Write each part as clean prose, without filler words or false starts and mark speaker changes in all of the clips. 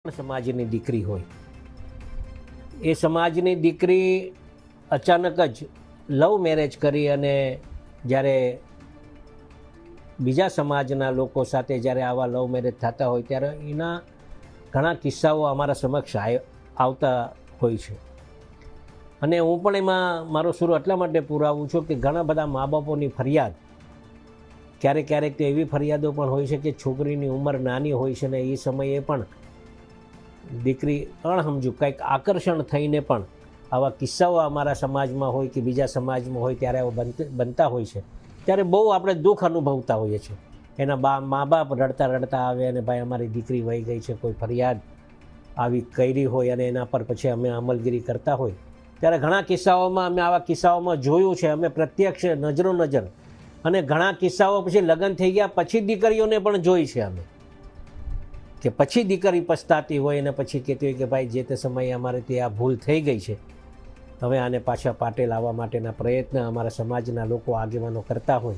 Speaker 1: સમાજની દીકરી હોય એ સમાજની દીકરી અચાનક જ લવ મેરેજ કરી અને જ્યારે બીજા સમાજના લોકો સાથે જ્યારે આવા લવ મેરેજ થતા હોય ત્યારે એના ઘણા કિસ્સાઓ અમારા સમક્ષ આવતા હોય છે. અને હું પણ એમાં મારો સુર એટલા માટે પુરાવું છું કે ઘણા બધા મા બાપોની ફરિયાદ ક્યારેક ક્યારેક તો એવી ફરિયાદો પણ હોય છે કે છોકરીની ઉંમર નાની હોય છે ને એ સમયે પણ દીકરી અણસમજુ કંઈક આકર્ષણ થઈને પણ આવા કિસ્સાઓ અમારા સમાજમાં હોય કે બીજા સમાજમાં હોય ત્યારે આવા બનતા હોય છે. ત્યારે બહુ આપણે દુઃખ અનુભવતા હોઈએ છીએ. એના મા બાપ રડતા રડતા આવે અને ભાઈ અમારી દીકરી વહી ગઈ છે, કોઈ ફરિયાદ આવી કરી હોય અને એના પર પછી અમે અમલગીરી કરતા હોય ત્યારે ઘણા કિસ્સાઓમાં અમે આવા કિસ્સાઓમાં જોયું છે. અમે પ્રત્યક્ષ નજરો નજર અને ઘણા કિસ્સાઓ પછી લગ્ન થઈ ગયા પછી દીકરીઓને પણ જોઈ છે અમે કે પછી દીકરી પછતાતી હોય અને પછી કહેતી હોય કે ભાઈ જે તે સમયે અમારે તે આ ભૂલ થઈ ગઈ છે, હવે આને પાછા પાટે લાવવા માટેના પ્રયત્ન અમારા સમાજના લોકો આગેવાનો કરતા હોય,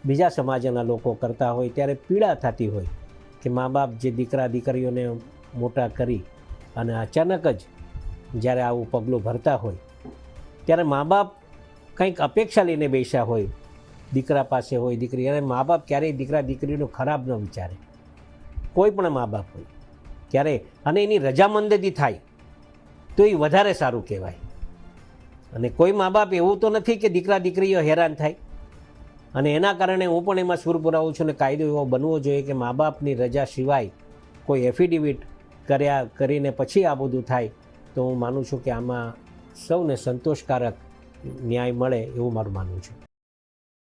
Speaker 1: બીજા સમાજના લોકો કરતા હોય ત્યારે પીડા થતી હોય કે મા બાપ જે દીકરા દીકરીઓને મોટા કરી અને અચાનક જ જ્યારે આવું પગલું ભરતા હોય ત્યારે મા બાપ કંઈક અપેક્ષા લઈને બેસ્યા હોય દીકરા પાસે હોય દીકરી, અને મા બાપ ક્યારેય દીકરા દીકરીનું ખરાબ ન વિચારે. કોઈ પણ મા બાપ હોય ક્યારે, અને એની રજામંદી થાય તો એ વધારે સારું કહેવાય. અને કોઈ મા બાપ એવું તો નથી કે દીકરા દીકરીઓ હેરાન થાય, અને એના કારણે હું પણ એમાં સુર પુરાવું છું. અને કાયદો એવો બનવો જોઈએ કે મા બાપની રજા સિવાય કોઈ એફિડેવિટ કરીને પછી આ બધું થાય તો હું માનું છું કે આમાં સૌને સંતોષકારક ન્યાય મળે એવું મારું માનવું છે.